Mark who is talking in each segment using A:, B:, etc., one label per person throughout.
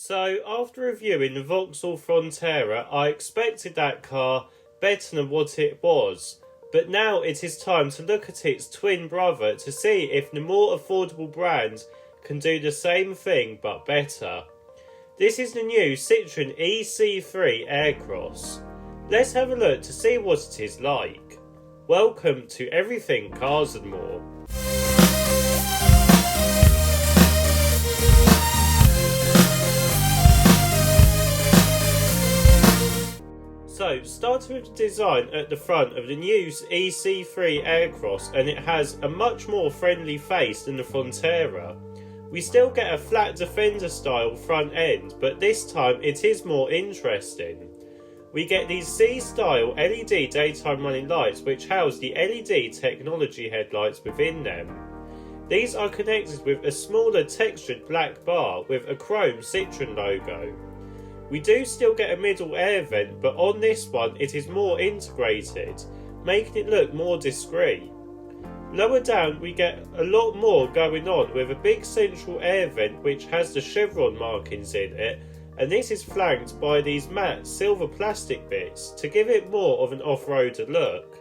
A: So, after reviewing the Vauxhall Frontera, I expected that car better than what it was. But now it is time to look at its twin brother to see if the more affordable brand can do the same thing but better. This is the new Citroen e-C3 Aircross. Let's have a look to see what it is like. Welcome to Everything Cars and More. So, starting with the design at the front of the new e-C3 Aircross, and it has a much more friendly face than the Frontera. We still get a flat Defender style front end, but this time it is more interesting. We get these C-style LED daytime running lights which house the LED technology headlights within them. These are connected with a smaller textured black bar with a chrome Citroen logo. We do still get a middle air vent, but on this one it is more integrated, making it look more discreet. Lower down we get a lot more going on with a big central air vent which has the chevron markings in it, and this is flanked by these matte silver plastic bits to give it more of an off-roader look.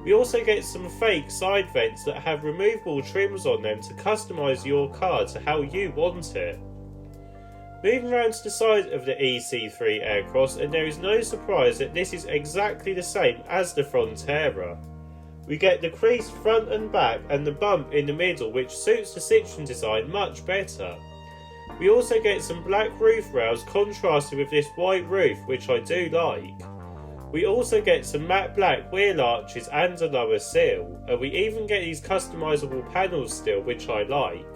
A: We also get some fake side vents that have removable trims on them to customise your car to how you want it. Moving around to the side of the e-C3 Aircross, and there is no surprise that this is exactly the same as the Frontera. We get the creased front and back and the bump in the middle which suits the Citroen design much better. We also get some black roof rails contrasted with this white roof which I do like. We also get some matte black wheel arches and a lower sill, and we even get these customisable panels still which I like.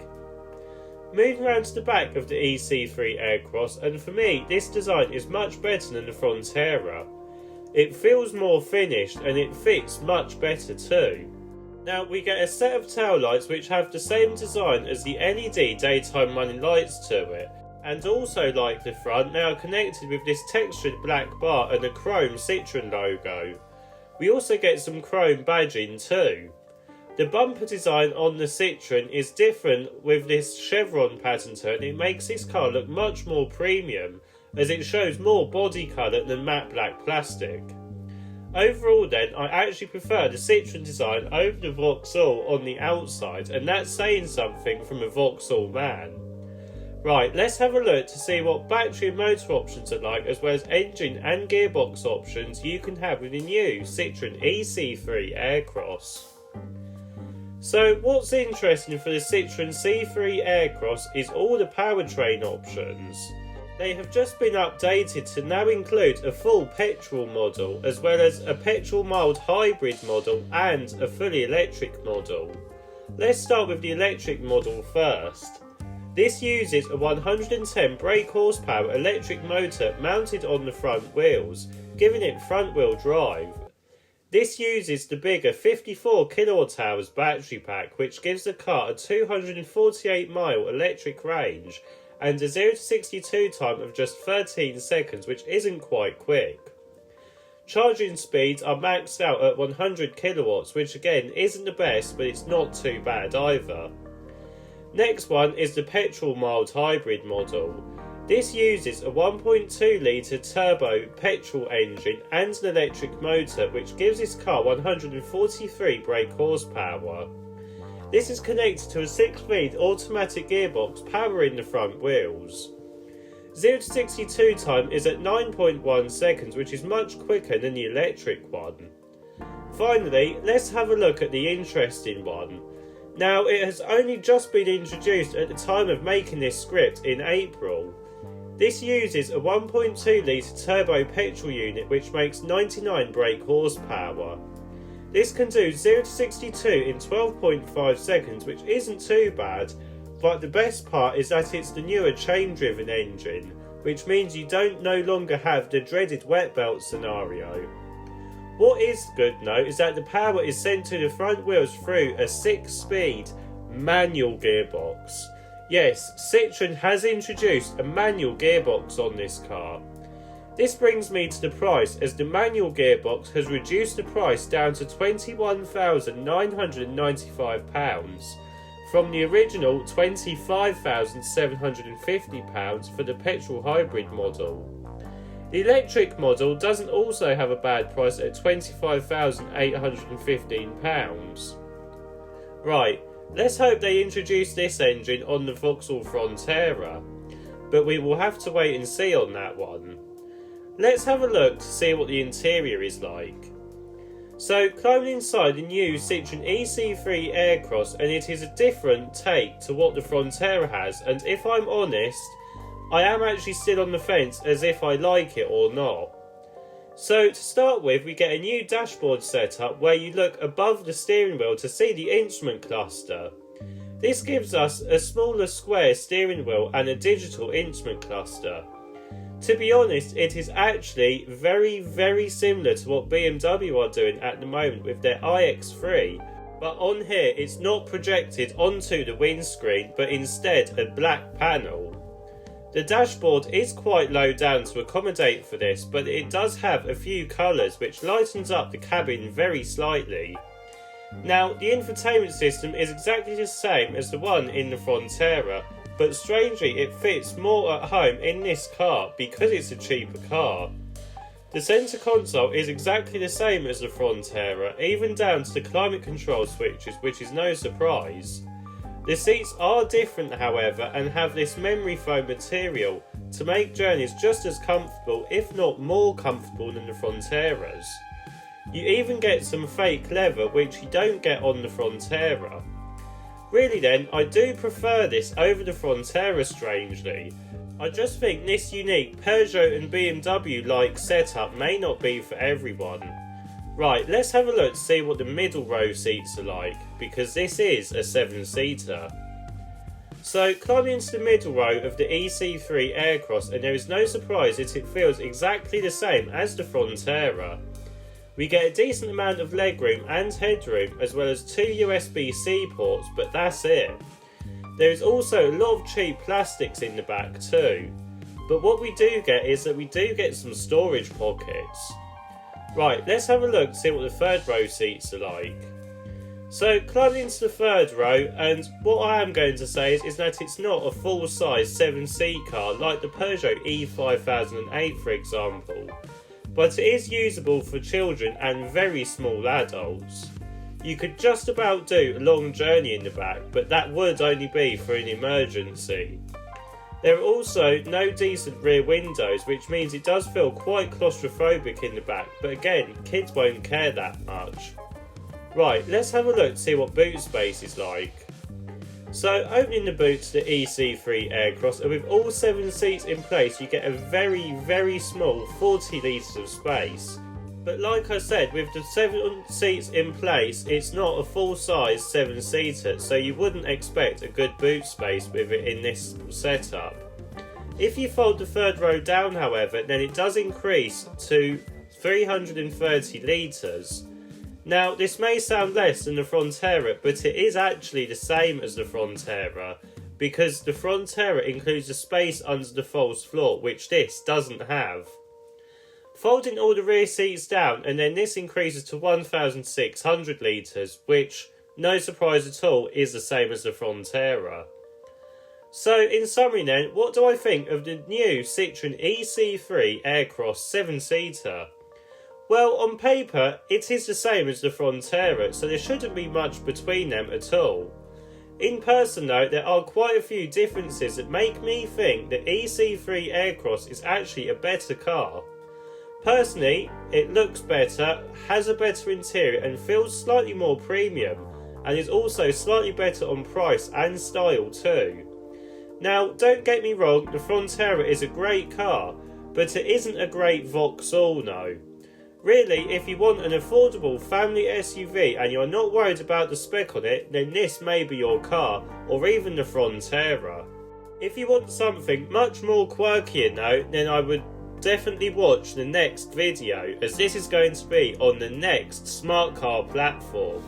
A: Moving around to the back of the e-C3 Aircross, and for me this design is much better than the Frontera. It feels more finished and it fits much better too. Now we get a set of tail lights which have the same design as the LED daytime running lights to it, and also like the front, they are connected with this textured black bar and a chrome Citroen logo. We also get some chrome badging too. The bumper design on the Citroen is different with this chevron pattern to it, and it makes this car look much more premium as it shows more body colour than matte black plastic. Overall then, I actually prefer the Citroen design over the Vauxhall on the outside, and that's saying something from a Vauxhall man. Right, let's have a look to see what battery and motor options are like, as well as engine and gearbox options you can have with the new Citroen e-C3 Aircross. So what's interesting for the Citroen C3 Aircross is all the powertrain options. They have just been updated to now include a full petrol model, as well as a petrol mild hybrid model and a fully electric model. Let's start with the electric model first. This uses a 110 brake horsepower electric motor mounted on the front wheels, giving it front wheel drive. This uses the bigger 54 kWh battery pack, which gives the car a 248 mile electric range and a 0 to 62 time of just 13 seconds, which isn't quite quick. Charging speeds are maxed out at 100 kilowatts, which again isn't the best, but it's not too bad either. Next one is the petrol mild hybrid model. This uses a 1.2 litre turbo petrol engine and an electric motor, which gives this car 143 brake horsepower. This is connected to a 6-speed automatic gearbox powering the front wheels. 0 to 62 time is at 9.1 seconds, which is much quicker than the electric one. Finally, let's have a look at the interesting one. Now, it has only just been introduced at the time of making this script in April. This uses a 1.2 litre turbo petrol unit which makes 99 brake horsepower. This can do 0 to 62 in 12.5 seconds, which isn't too bad, but the best part is that it's the newer chain driven engine, which means you don't no longer have the dreaded wet belt scenario. What is good though is that the power is sent to the front wheels through a 6-speed manual gearbox. Yes, Citroen has introduced a manual gearbox on this car. This brings me to the price, as the manual gearbox has reduced the price down to £21,995. from the original £25,750 for the petrol hybrid model. The electric model doesn't also have a bad price at £25,815. Right, let's hope they introduce this engine on the Vauxhall Frontera, but we will have to wait and see on that one. Let's have a look to see what the interior is like. So, climbing inside the new Citroen e-C3 Aircross, and it is a different take to what the Frontera has, and if I'm honest, I am actually still on the fence as if I like it or not. So to start with, we get a new dashboard setup where you look above the steering wheel to see the instrument cluster. This gives us a smaller square steering wheel and a digital instrument cluster. To be honest, it is actually very similar to what BMW are doing at the moment with their iX3, but on here it's not projected onto the windscreen but instead a black panel. The dashboard is quite low down to accommodate for this, but it does have a few colours which lightens up the cabin very slightly. Now, the infotainment system is exactly the same as the one in the Frontera, but strangely it fits more at home in this car because it's a cheaper car. The centre console is exactly the same as the Frontera, even down to the climate control switches, which is no surprise. The seats are different however and have this memory foam material to make journeys just as comfortable, if not more comfortable than the Fronteras. You even get some fake leather which you don't get on the Frontera. Really then, I do prefer this over the Frontera strangely. I just think this unique Peugeot and BMW-like setup may not be for everyone. Right, let's have a look to see what the middle row seats are like, because this is a 7-seater. So, climbing into the middle row of the e-C3 Aircross, and there is no surprise that it feels exactly the same as the Frontera. We get a decent amount of legroom and headroom, as well as 2 USB-C ports, but that's it. There is also a lot of cheap plastics in the back too. But what we do get is that we do get some storage pockets. Right, let's have a look to see what the third row seats are like. So, climbing into the third row, and what I am going to say is that it's not a full-size 7-seat car like the Peugeot E5008 for example, but it is usable for children and very small adults. You could just about do a long journey in the back, but that would only be for an emergency. There are also no decent rear windows, which means it does feel quite claustrophobic in the back, but again, kids won't care that much. Right, let's have a look to see what boot space is like. So, opening the boot to the e-C3 Aircross, and with all 7 seats in place, you get a very small 40 litres of space. But like I said, with the 7 seats in place, it's not a full-size 7-seater, so you wouldn't expect a good boot space with it in this setup. If you fold the third row down, however, then it does increase to 330 litres. Now, this may sound less than the Frontera, but it is actually the same as the Frontera, because the Frontera includes a space under the false floor, which this doesn't have. Folding all the rear seats down, and then this increases to 1,600 litres, which, no surprise at all, is the same as the Frontera. So, in summary then, what do I think of the new Citroen e-C3 Aircross 7-seater? Well, on paper, it is the same as the Frontera, so there shouldn't be much between them at all. In person though, there are quite a few differences that make me think that e-C3 Aircross is actually a better car. Personally, it looks better, has a better interior and feels slightly more premium, and is also slightly better on price and style too. Now, don't get me wrong, the Frontera is a great car, but it isn't a great Vauxhall, no. Really, if you want an affordable family SUV and you're not worried about the spec on it, then this may be your car, or even the Frontera. If you want something much more quirkier though, then I would definitely watch the next video, as this is going to be on the next smart car platform.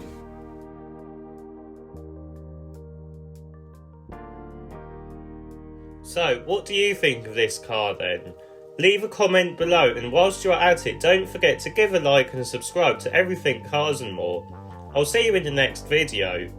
A: So, what do you think of this car then? Leave a comment below, and whilst you're at it, don't forget to give a like and subscribe to Everything Cars and More. I'll see you in the next video.